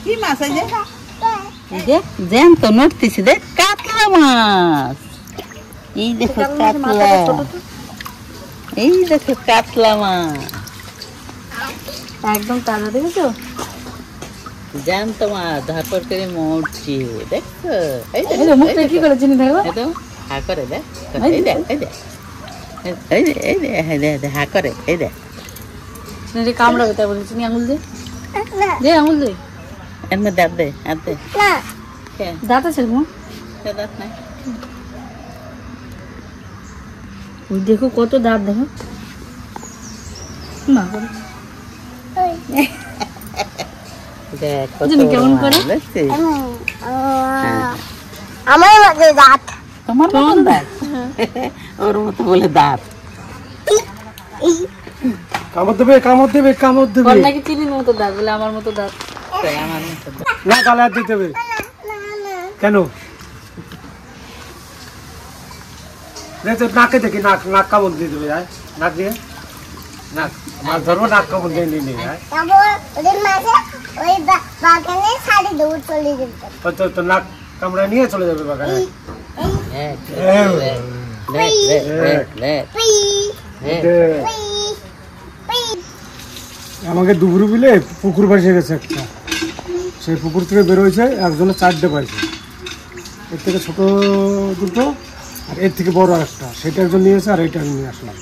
কি মাছ জ্যান্ত নড়তেছি দেখ, কাতলা মাছ। এই দেখো কাতলা, এই দেখো কাতলা মাছ একদম তাজা, দেখেছো? জ্যান্ত মাছ ধাপড় করে মরছে, দেখছো? মুখটা কি করে চিনি দেখো, হা করে দেখ, এই দেখ, এই দেখ, এই দেখ, হা করে, এই দেখ। কামড়াবে তাই বলে চিনি, আঙুল দে, দে আঙুল দে, এর মধ্যে দাঁত দে, হাত দে। দাঁত আছে দাঁত নাই, দেখো কত দাঁত, দেখো মা দেখ কেমন করে। আমার মতো দাঁত, তোমার মতো দাঁত, ওর মতো বলে দাঁত। কামড় দেবে, কামড় দেবে, কামড় দেবে। নাকি চিনির মতো দাঁত বলে আমার মতো দাঁত। আমার মতো না, গালে হাত দিতে হবে কেন? নাকে দেখি, নাক, নাক কামড় দিয়ে দেবে। নাক দিয়ে, নাক মাছ ধরবো, নাক কামড় দিয়ে নিয়ে নিয়ে। তো নাক কামড়ে নিয়ে চলে যাবে বাগানে। আমাকে দুপুর বিলে পুকুর পাশে গেছে একটা, সেই পুকুর থেকে বেরোয়েছে, একজনের 4টে পাইছে। এর থেকে ছোট দুটো আর এর থেকে বড় একটা, সেটা একজন নিয়েছে আর এইটা নিয়ে আসলাম।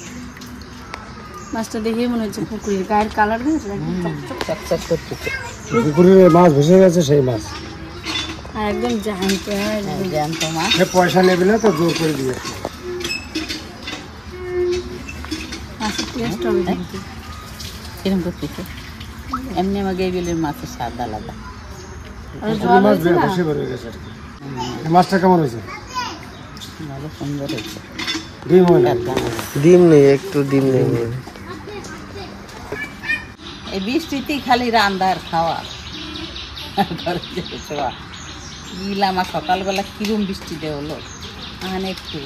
মাছটা দেখেই মনে হচ্ছে পুকুরের গায়ের কালার পুকুরে মাছ ভেসে গেছে, সেই মাছ একদম জ্যান্ত মাছ। পয়সা নেবে না তো জোর করে দিয়ে কিরম করতেছে, এমনি আমাকে এগুলির মাছের স্বাদ আলাদা। মাছ ভেসে বেরোয় গেছে আর কি। মাছটা কেমন হয়েছে? ভালো সুন্দর হয়েছে। ডিম হয় না? ডিম নেই, একটু ডিম নেই। এই বৃষ্টিতেই খালি রান্দার খাওয়া। আমার সকালবেলা কিরম বৃষ্টি দেয় হলো, একটু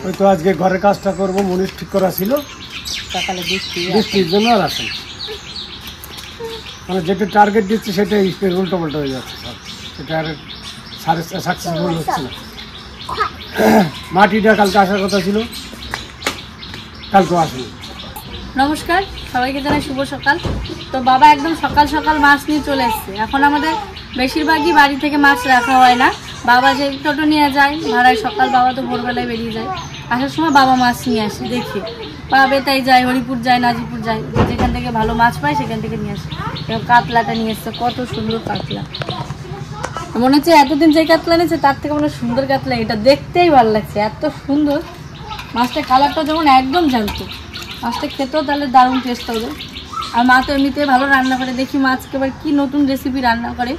ওই তো আজকে ঘরের কাজটা করবো, মনির ঠিক করা ছিল, সকালে বৃষ্টির জন্য আর আসেন। মানে যেটা টার্গেট দিচ্ছে সেটাই উল্টো পাল্টা হয়ে যাচ্ছে সব, সেটা আর সাকসেসফুল হচ্ছে না। মাটিটা কালকে আসার কথা ছিল, কালকে আসেনি। নমস্কার সবাইকে, জানাই শুভ সকাল। তো বাবা একদম সকাল সকাল মাছ নিয়ে চলে এসছে। এখন আমাদের বেশিরভাগই বাড়ি থেকে মাছ রাখা হয় না, বাবা যে টোটো নিয়ে যায় ভাড়ায়, সকাল বাবা তো ভোরবেলায় বেরিয়ে যায়, আসার সময় বাবা মাছ নিয়ে আসে। দেখি বাবা বেতাই যায়, হরিপুর যায়, নাজিপুর যায়, যেখান থেকে ভালো মাছ পায় সেখান থেকে নিয়ে আসে। কাতলাটা নিয়ে এসছে, কত সুন্দর কাতলা, মনে হচ্ছে এতদিন যে কাতলা নিয়েছে তার থেকে মনে সুন্দর কাতলা। এটা দেখতেই ভালো লাগছে, এত সুন্দর মাছটা, কালারটা যেমন একদম জানতো। মাছটা খেতেও তাহলে দারুণ টেস্ট হবে। আর মা তো এমনিতে ভালো রান্না করে, দেখি মাছকে এবার কী নতুন রেসিপি রান্না করে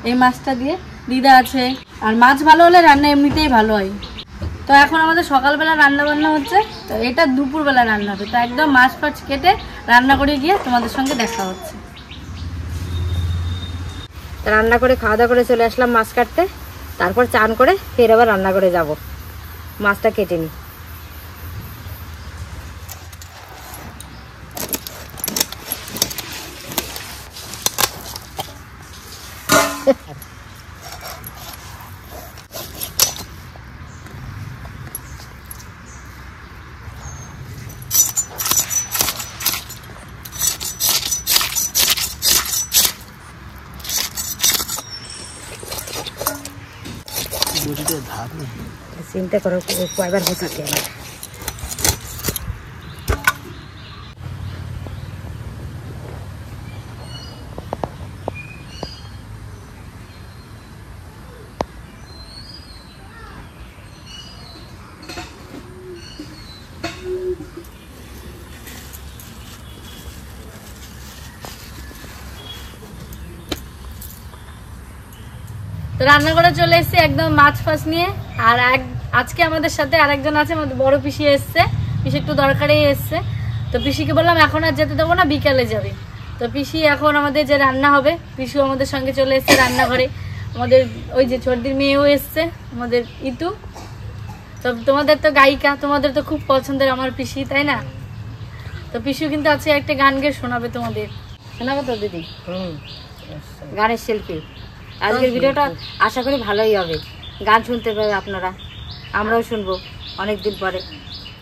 এই মাছটা দিয়ে। দিদা আছে, আর মাছ ভালো হলে রান্না এমনিতেই ভালো হয়। তো এখন আমাদের সকালবেলা রান্না বান্না হচ্ছে, তো এটা দুপুরবেলা রান্না হবে। তো একদম মাছ ফাছ কেটে রান্না করে গিয়ে তোমাদের সঙ্গে দেখা হচ্ছে। রান্না করে খাওয়া দাওয়া করে চলে আসলাম মাছ কাটতে, তারপর চান করে ফের আবার রান্না করে যাব। মাছটা কেটে নিই। চিন্তা করো কয়বার বসাতে আমার। তো রান্না করে চলে এসেছি একদম মাছ ফাছ নিয়ে। আর আজকে আমাদের সাথে আরেকজন আছে, আমাদের বড় পিসি এসছে, পিসি একটু দরকারেই এসছে। তো পিসিকে বললাম এখন আর যেতে দেবো না, বিকালে যাবে। তো পিসি এখন আমাদের যে রান্না হবে, পিসু আমাদের সঙ্গে চলে এসছে রান্নাঘরে। আমাদের ওই যে ছোটদির মেয়েও এসছে, আমাদের ইতু। তো তোমাদের তো গায়িকা, তোমাদের তো খুব পছন্দের আমার পিসি, তাই না? তো পিসু কিন্তু আজকে একটা গান গেয়ে শোনাবে তোমাদের। শোনাবো তো দিদি গানের শিল্পী। আজকের ভিডিওটা আশা করি ভালোই হবে, গান শুনতে পাবে আপনারা, আমরাও শুনবো অনেকদিন পরে।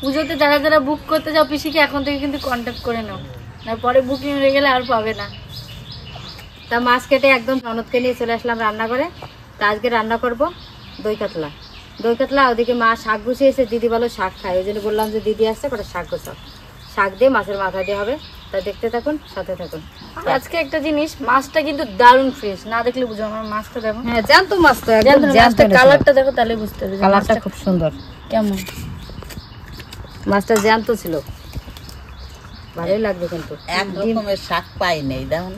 পুজোতে যারা যারা বুক করতে যাও পিসিকে এখন থেকে কিন্তু কন্ট্যাক্ট করে নাও, না পরে বুকিং হয়ে গেলে আর পাবে না। তা মাছ কেটে একদম ননদকে নিয়ে চলে আসলাম রান্না করে। তা আজকে রান্না করব দই কাতলা। দই কাতলা, ওদিকে মা শাক গুছিয়েছে, দিদি বলো শাক খায়, ওই জন্য বললাম যে দিদি আসছে কটা শাক গোছাও। শাক দিয়ে মাছের মাথা দিয়ে হবে, তা দেখতে থাকুন, সাথে থাকুন। আর আজকে একটা জিনিস, মাছটা কিন্তু দারুণ ফ্রেশ, না দেখলে বুঝো। আমার মাছটা দেখো, হ্যাঁ জ্যান্ত মাছ তো, একদম জ্যান্ত। কালারটা দেখো তাহলে বুঝতে হবে কালারটা খুব সুন্দর, কেমন। মাছটা জ্যান্ত ছিল, ভালোই লাগবে কিন্তু। এক রকমের শাক পাই নেই, দেখুন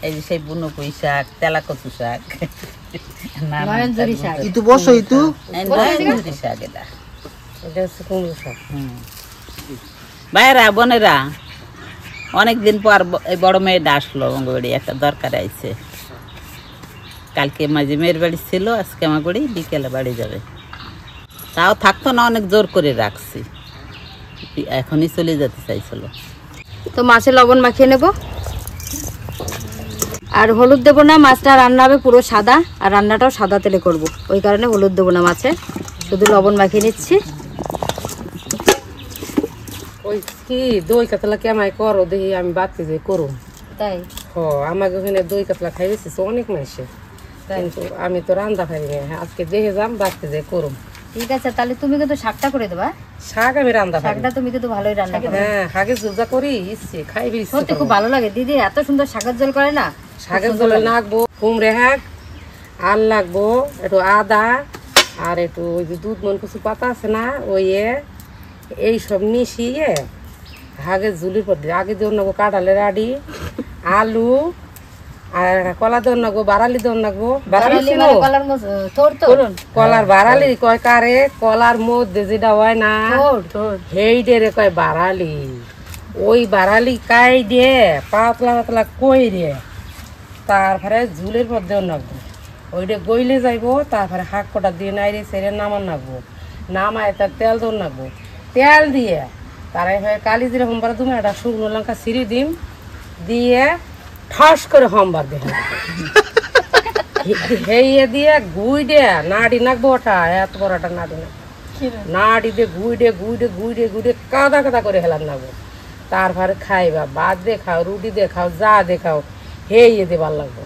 এই যে সেই বুনো পুঁই শাক, তেলা কচু শাক, নয়নজুরি শাক, ইতু বসো ইতু। নয়নজুরি শাক, এটা এটা হচ্ছে কুমড়ো শাক। ভাইরা বোনেরা, অনেকদিন পর এই বড় মেয়েটা আসলো অঙ্গবাড়ি, একটা দরকার আইছে। কালকে মাঝে মেয়ের বাড়ি ছিল, আজকে আমার বাড়ি, বিকেলে বাড়ি যাবে। তাও থাকতো না, অনেক জোর করে রাখছি, এখনই চলে যেতে চাইছিল। তো মাছে লবণ মাখিয়ে নেব, আর হলুদ দেবো না। মাছটা রান্না হবে পুরো সাদা, আর রান্নাটাও সাদা তেলে করব, ওই কারণে হলুদ দেবো না মাছে, শুধু লবণ মাখিয়ে নিচ্ছি। ওই কি দই কাতলা কেমাই করো দেখি, আমি বাড়তে যাই করুম। তাই আমাকে ওখানে দই কাতলা খাই বেশি অনেক মাসে, কিন্তু আমি তো রান্না পারি না। আজকে দেখে যাম, বাড়তে যাই করুম। ঠিক আছে, তাহলে তুমি কিন্তু শাকটা করে দেবা। শাক আমি রান্না পারি, শাকটা তুমি কিন্তু ভালোই রান্না করো। হ্যাঁ শাকের জুজা করি, ইচ্ছে খাই বেশি। সত্যি খুব ভালো লাগে, দিদি এত সুন্দর শাকের ঝোল করে না। শাকের জলে লাগবো কুমড়ে শাক, আর লাগবো একটু আদা, আর একটু ওই যে দুধ মন কিছু পাতা আছে না, ওই এই সব মিশিয়ে হাগের ঝুলির পর আগে দেওয়ার নাগবো কাঁঠালের আড়ি, আলু, আর কলা দেওয়ার নাগবো, বারালি দেওয়ার নাগবো। কলার বারালি কয় কারে, কলার মধ্যে যেটা হয় না সেইটারে কয় বারালি। ওই বারালি কাই দিয়ে পাতলা পাতলা কই দিয়ে তারপরে ঝুলের পর দেওয়ার নাগবো, ওইটা গইলে যাইবো। তারপরে শাক কটা দিয়ে নাইরে সেরে নামান নাগবো, নামায় তার তেল দেওয়ার নাগবো। তেল দিয়ে তারাই হয় কালি জিরা হোমবার তুমি একটা শুকনো লঙ্কা ছিঁড়ি দিম, দিয়ে ঠাস করে হোমবার দিয়ে হেয়ে দিয়ে গুই দিয়ে নাড়ি নাকবো। ওটা এত বড় একটা নাড়ি না, নাড়ি দিয়ে গুইডে গুইডে গুইডে গুইডে কাদা কাদা করে হেলাম নাগবো। তারপরে খাইবা, ভাত দিয়ে খাও, রুটি দিয়ে খাও, যা দিয়ে খাও, হেয়ে দিয়ে ভাল লাগবো।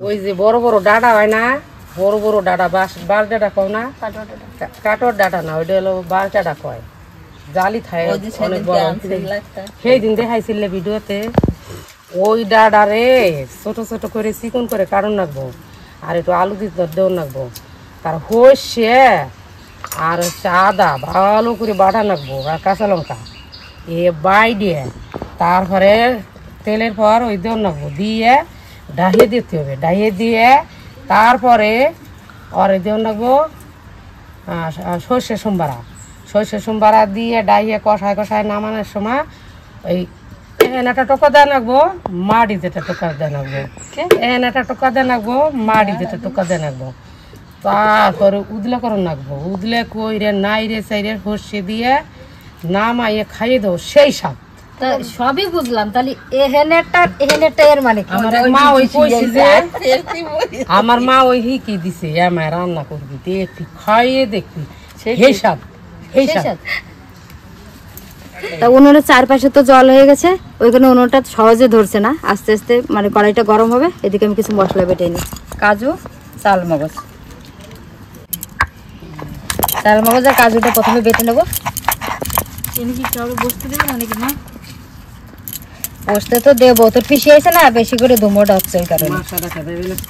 ওই যে বড় বড় ডাটা হয় না, বড় বড় ডাটা, বাস ডাটা কও না, কাঠর ডাটা না, ওইটা হলো বাস ডাটা কয়, জালি থাকে অনেক বড়। সেই দিন দেখাইছিলে ভিডিওতে, ওই ডাডারে ছোট ছোট করে চিকন করে কাটন রাখবো, আর একটু আলু দিয়ে দেওয়া রাখবো, তার হইসে আর হচ্ছে আদা ভালো করে বাটা রাখবো, আর কাঁচা লঙ্কা বাই দিয়ে তারপরে তেলের পর ওই দেওয়া রাখবো, দিয়ে ডাহিয়ে দিতে হবে। ডাহিয়ে দিয়ে তারপরে ওরে দেওয়া রাখবো সর্ষে সোমবারা। সর্ষে সোমবারা দিয়ে ডাইয়ে কষায় কষায় নামানোর সময় ওই একটা টোকা দেওয়া রাখবো, মাটি যেটা টোকা দেওয়া রাখবো, একটা টোকা দেওয়া রাখবো, মাটি যেটা টোকা দেওয়া রাখবো। তারপরে উদলে করন রাখবো, উদলে কইরে নাইরে চাইরে সর্ষে দিয়ে নামাইয়ে খাইয়ে দেবো, সেই স্বাদ। সবই বুঝলাম, তাহলে এহেনেরটা এর মানে আমার মা ওই কইছে যে, আমার মা ওই কি দিছে, আমায় রান্না করবি দেখবি, খাইয়ে দেখবি, সেই স্বাদ, সেই স্বাদ। তা উনুনের চারপাশে তো জল হয়ে গেছে, ওইখানে উনুনটা সহজে ধরছে না, আস্তে আস্তে মানে কড়াইটা গরম হবে। এদিকে আমি কিছু মশলা বেটে নিই, কাজু, চালমগজ। চালমগজ আর কাজুটা প্রথমে বেটে নেবো। বসতে দেবে না নাকি? না বসতে তো দেবো, তোর পিসি আছে না, বেশি করে ধুমোটা হচ্ছে ওই কারণে।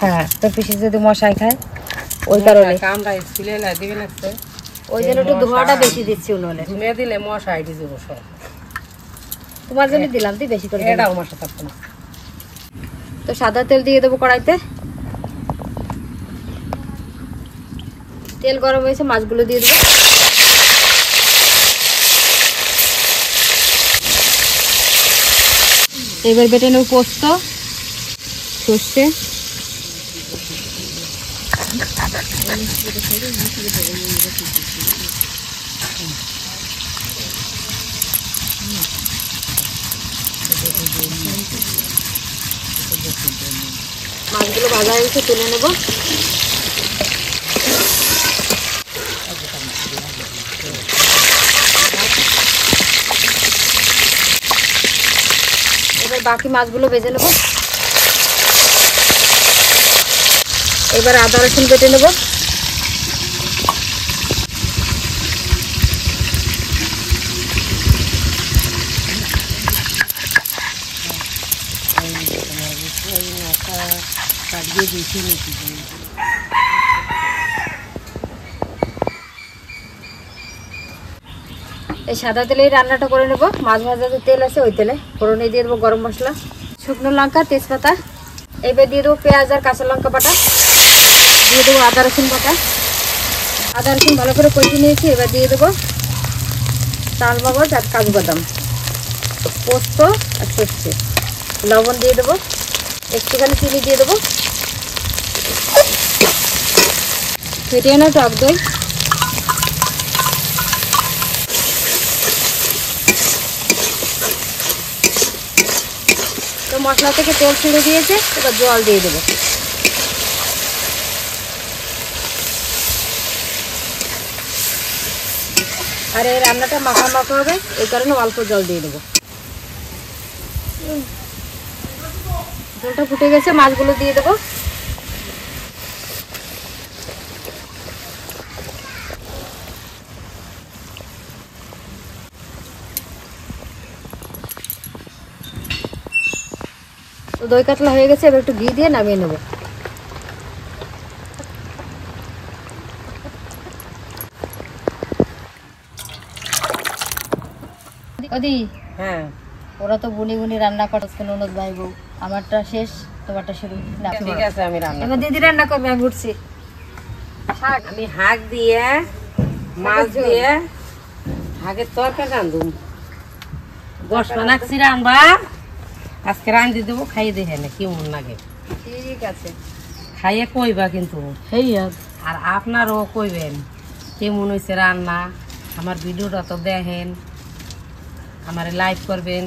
হ্যাঁ, তোর পিসি যদি মশাই খায় ওই কারণে, ওই জন্য একটু ধোঁয়াটা বেশি দিচ্ছি উনুনে। ধুমে দিলে মশা আইডি যাবো সব, তোমার জন্য দিলাম, তুই বেশি করে দিবি। এটাও মশা থাকতো না। তো সাদা তেল দিয়ে দেবো কড়াইতে, তেল গরম হয়েছে, মাছগুলো দিয়ে দেবো। এবার বেটে নেব পোস্ত, সর্ষে, মাছগুলো ভাজা হয়ে গেছে, তুলে নেব। এবার বাকি মাছগুলো ভেজে নেব। এবার আদা রসুন বেটে নেব। এই সাদা তেলেই রান্নাটা করে নেব। মাছ ভাজা যে তেল আছে ওই তেলে ফোড়নে দিয়ে দেবো গরম মশলা, শুকনো লঙ্কা, তেজপাতা। এবার দিয়ে দেবো পেঁয়াজ আর কাঁচা লঙ্কা বাটা, দিয়ে দেবো আদা রসুন বাটা। আদা রসুন ভালো করে কষিয়ে নিয়েছি। এবার দিয়ে দেবো চাল মগজ আর কাজু বাদাম, পোস্ত আর সর্ষে, লবণ দিয়ে দেবো, একটুখানি চিনি দিয়ে দেবো, ফেটিয়ে না টক দই। তো মশলা থেকে তেল ছেড়ে দিয়েছে, এবার জল দিয়ে দেবো। আর এই রান্নাটা মাখা মাখা হবে, এই কারণে অল্প জল দিয়ে দেবো। জলটা ফুটে গেছে, মাছগুলো দিয়ে দেবো। তো দই কাতলা হয়ে গেছে, এবার একটু ঘি দিয়ে নামিয়ে নেব। ওদি, হ্যাঁ ওরা তো বুনি বুনি রান্না করছে ননদ ভাই বউ, আমারটা শেষ, তোমারটা শুরু। না, ঠিক আছে, আমি রান্না এবার দিদি রান্না করবে, আমি উঠছি। শাক আমি হাঁক দিয়ে মাছ দিয়ে হাঁকের তরকারি রান্ধুম। বসবা নাকছি রানবা, আজকে রান্ধি দেবো, খাইয়ে দেখে না কেমন লাগে। ঠিক আছে, খাইয়ে কইবা কিন্তু, আর আপনারও কইবেন কেমন হয়েছে রান্না। আমার ভিডিওটা তো দেখেন, আমার লাইক করবেন,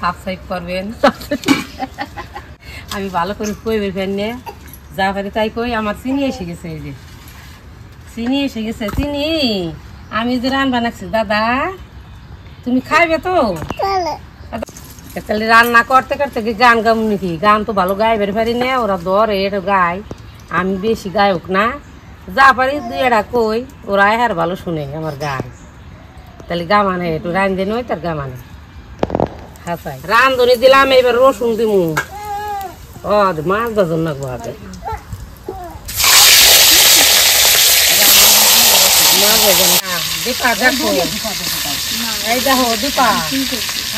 সাবস্ক্রাইব করবেন। আমি ভালো করে কইবে ফেনে যা পারি তাই কই। আমার চিনি এসে গেছে, এই যে চিনি এসে গেছে। চিনি আমি যে রান্না নাকছি, দাদা তুমি খাইবে তো? তাহলে রান্না করতে করতে কি গান গাম নাকি? গান তো ভালো গাইবার পারি না, ওরা ধরে এটা গায়, আমি বেশি গায়ক না, যা পারি দুই এটা কই, ওরা আর ভালো শুনে আমার গান। তাহলে গামানে একটু রান্ধে নয়, তার গামানে হাসাই রান্ধনি দিলাম। এবার রসুন দিমু, ও মাছ বাজন না গোয়াতে দীপা দেখো, এই দেখো দীপা,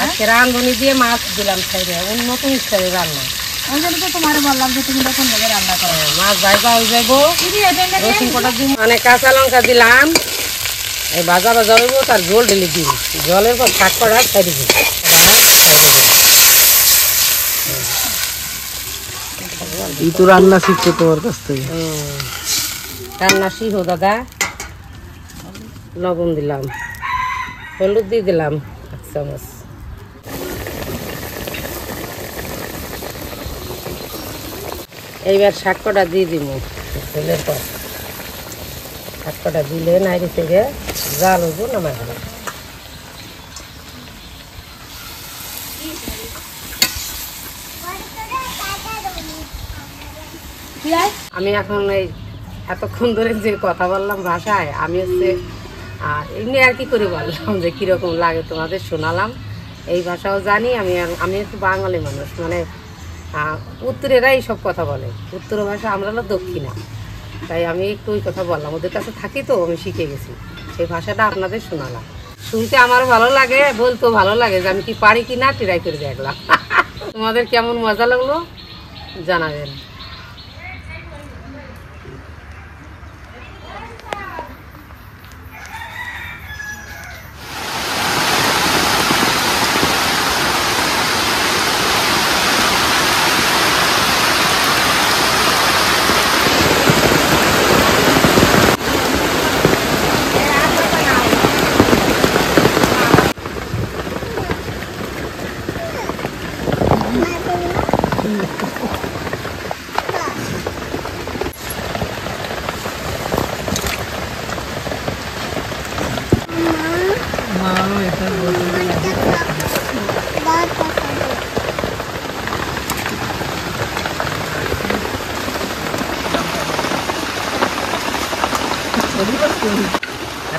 আজকে রান্ধনি দিয়ে মাছ দিলাম খাইবে, নতুন স্টাইলে রান্না। ওই জন্য তো তোমার বললাম যে তুমি তখন ভাবে রান্না করো। মাছ ভাজা হয়ে যাবো, রসুন কটা দিব, মানে কাঁচা লঙ্কা দিলাম। এই ভাজা ভাজা হইব, তার জল ঢেলে দিই, জলের পর শাক করা খাই দিব। এই তো রান্না শিখছে তোমার কাছ থেকে। রান্না শিখো দাদা। লবণ দিলাম, হলুদ দিয়ে দিলাম 1 চামচ। এইবার শাক কটা দিয়ে দিব ঝোলের পর। শাক কটা দিলে নাইড়ে থেকে জাল হইব নামাই হবে। আমি এখন এই এতক্ষণ ধরে যে কথা বললাম ভাষায়, আমি হচ্ছে এমনি আর কি করে বললাম যে কীরকম লাগে তোমাদের শোনালাম। এই ভাষাও জানি আমি। আমি একটু বাঙালি মানুষ, মানে উত্তরেরা এইসব কথা বলে, উত্তর ভাষা, আমরা হলো দক্ষিণা, তাই আমি একটু ওই কথা বললাম। ওদের কাছে থাকি তো আমি শিখে গেছি, সেই ভাষাটা আপনাদের শোনালাম। শুনতে আমার ভালো লাগে, বলতেও ভালো লাগে যে আমি কি পারি কি না ট্রাই করে দেখলাম। তোমাদের কেমন মজা লাগলো জানাবেন।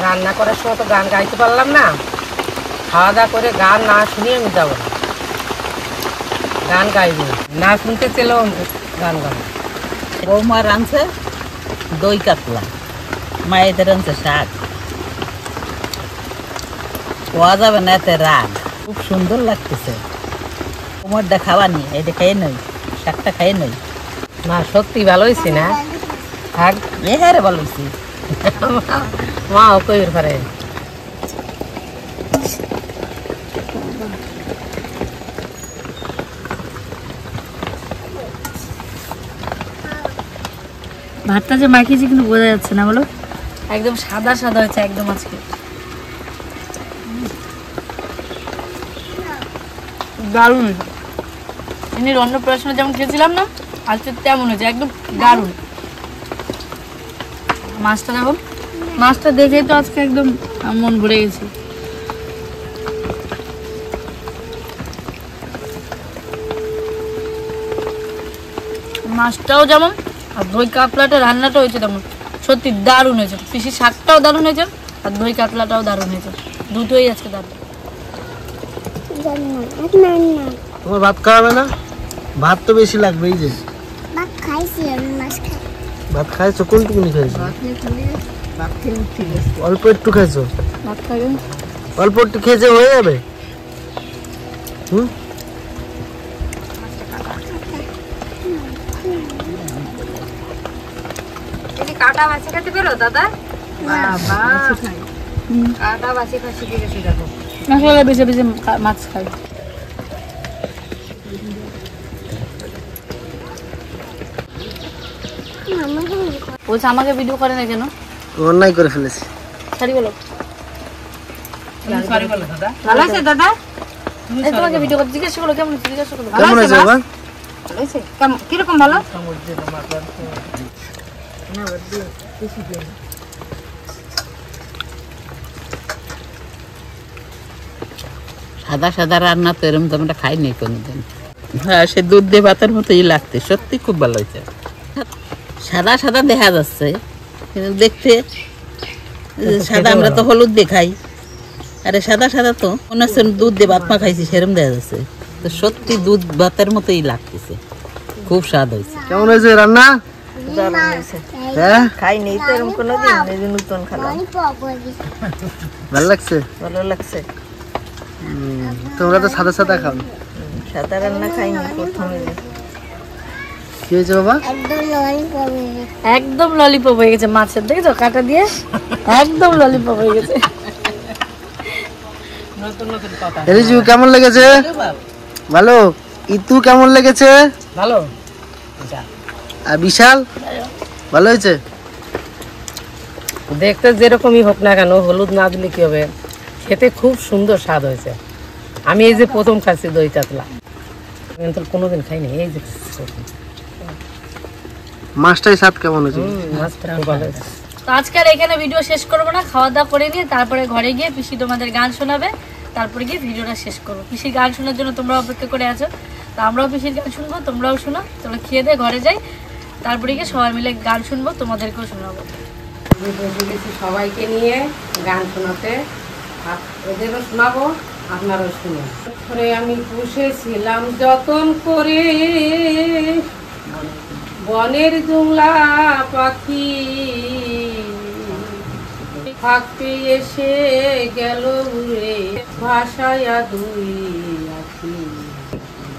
রান্না করার সময় তো গান গাইতে পারলাম না, খাওয়া দাওয়া করে গান না শুনিয়ে আমি যাবো না, গান গাইব না, শুনতে চেলেও গান গাবো। বৌমা রাঁধছে দই কাতলা, মায়েদের রাঁধছে শাক, পাওয়া যাবে না এতে রাগ, খুব সুন্দর লাগতেছে। কোমরটা খাওয়া নি, এটা খাইয়ে নই, শাকটা খাইয়ে নই। না সত্যি ভালো হয়েছি না, থাক এ হ্যাঁ রে ভালো হয়েছি। মাও কইর পারে। ভাতটা যে মাখিয়েছি কিন্তু বোঝা যাচ্ছে না, বলো একদম সাদা সাদা হয়েছে একদম আজকে, দারুণ হয়েছে। এমনি অন্নপ্রাশনে যেমন খেয়েছিলাম না, আজকে তেমন হয়েছে, একদম দারুণ। মাছটা দেখো, মাছটা দেখেই তো আজকে একদম মন ভরে গেছে। মাছটাও যেমন আর দই কাতলাটা রান্নাটা হয়েছে তেমন, সত্যি দারুণ হয়েছে। পিসির শাকটাও দারুণ হয়েছে আর দই কাতলাটাও দারুণ হয়েছে, দুটোই আজকে দারুণ। তোমার ভাত খাওয়াবে না? ভাত তো বেশি লাগবে। এই যে ভাত খাইছি আমি, মাছ খাই। ভাত খাইছো? কোনটুকুনি খাইছো? অল্প একটু খাইছো? ভাত খাবেন? অল্প একটু খেয়েছে হয়ে যাবে। কাটা বাছি খেতে পেরো দাদা? বাবা কাটা বাছি খাসি গেছি দেখো, আসলে বেশি বেশি মাছ খাই। বলছে আমাকে ভিডিও করে না কেন? অন্যায় করে ফেলেছি। সরি বলো। সরি বলো দাদা। ভালো আছে দাদা? এই তোমাকে ভিডিও করে জিজ্ঞাসা করো কেমন হয়েছে, জিজ্ঞাসা করো। কেমন হয়েছে বাবা? ভালো আছে? কিরকম ভালো? সাদা সাদা রান্না তো এরকম তো আমরা খাইনি কোনোদিন। হ্যাঁ, সে দুধ দিয়ে ভাতের মতোই লাগতে, সত্যি খুব ভালো হয়েছে। সাদা সাদা দেখা যাচ্ছে কিন্তু দেখতে সাদা, আমরা তো হলুদ দিয়ে খাই, আরে সাদা সাদা তো মনে হচ্ছে দুধ দিয়ে ভাত মা খাইছি সেরকম দেখা যাচ্ছে। তো সত্যি দুধ ভাতের মতোই লাগতেছে, খুব স্বাদ হয়েছে। কেমন হয়েছে রান্না? হ্যাঁ, খাইনি তো এরকম কোনোদিন, এই যে নতুন খেলাম, ভালো লাগছে? ভালো লাগছে। তোমরা তো সাদা সাদা খাও। সাদা রান্না খাইনি প্রথমে। কি হয়েছে বাবা? একদম ললিপপ হয়ে গেছে মাছের, দেখেছো কাটা দিয়ে একদম ললিপপ হয়ে গেছে। রিজু কেমন লেগেছে? ভালো। ইতু কেমন লেগেছে? ভালো। আর বিশাল ভালো হয়েছে? দেখতে যেরকমই হোক না কেন, হলুদ না দিলে কি হবে, খেতে খুব সুন্দর স্বাদ হয়েছে। আমি এই যে প্রথম খাচ্ছি দই কাতলা, কিন্তু কোনোদিন খাইনি, এই যে মাছটাই স্বাদ কেমন হয়েছে? মাছটা খুব ভালো হয়েছে। তো আজকে আর এখানে ভিডিও শেষ করবো না, খাওয়া দাওয়া করে নিয়ে তারপরে ঘরে গিয়ে পিসি তোমাদের গান শোনাবে, তারপরে গিয়ে ভিডিওটা শেষ করবো। পিসির গান শোনার জন্য তোমরা অপেক্ষা করে আছো, তো আমরাও পিসির গান শুনবো, তোমরাও শোনো। তোমরা খেয়ে দিয়ে ঘরে যাই, তারপরে গিয়ে সবাই মিলে গান শুনবো, তোমাদেরকেও শোনাবো। আমি বসে গেছি সবাইকে নিয়ে গান শোনাতে, আর ওদেরও শোনাবো, আপনারাও শুনুন। করে আমি পুষেছিলাম যতন করে বনের জুমলা পাখি, থাকতে এসে গেল উড়ে ভাসায়া দুই আখি।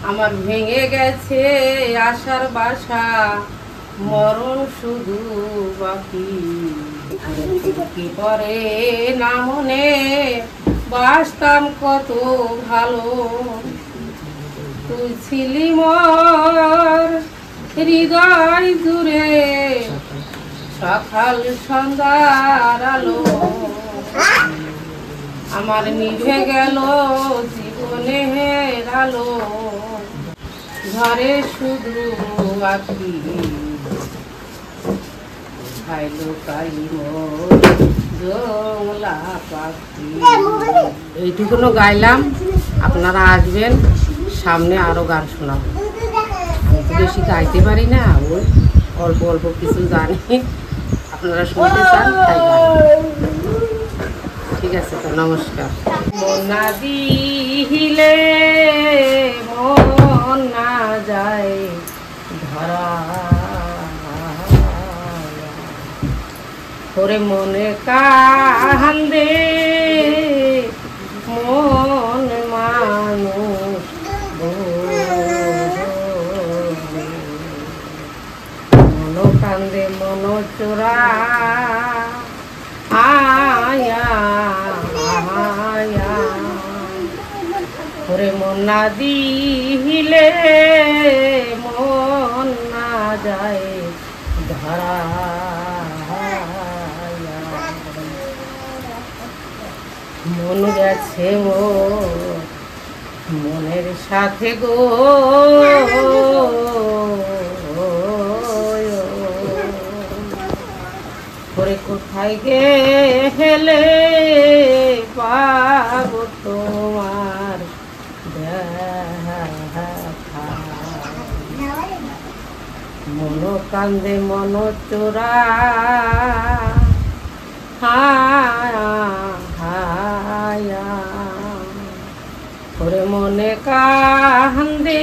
আমার ভেঙে গেছে আশার বাসা, মরণ শুধু বাকি। কি পরে না মনে বাসতাম কত ভালো, তুই ছিলি মোর হৃদয় জুড়ে সকাল সন্ধ্যার আলো। আমার নিভে গেল জীবনের আলো, ঘরে শুধু আখি খাইলো কাই জংলা পাখি। এইটুকুনো গাইলাম, আপনারা আসবেন, সামনে আরো গান শোনাবো। আমি তো বেশি গাইতে পারি না, ওই অল্প অল্প কিছু জানি, আপনারা শুনতে চান তাই গাই। ঠিক আছে, তো নমস্কার। মনা দিলে মন না যায় ধরা, ওরে মনে কান্দে মন মানুষ, মন কান্দে মন চোরা আয়া আয়া, ওরে মন না দিলে মন না যায় ধরা, মন গেছে মনের সাথে গো, ওরে কোথায় গেলে পাবো তোমার দেখা, মন কান্দে মন চোরা হায়া, ওরে মনে কান্দে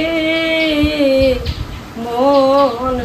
মন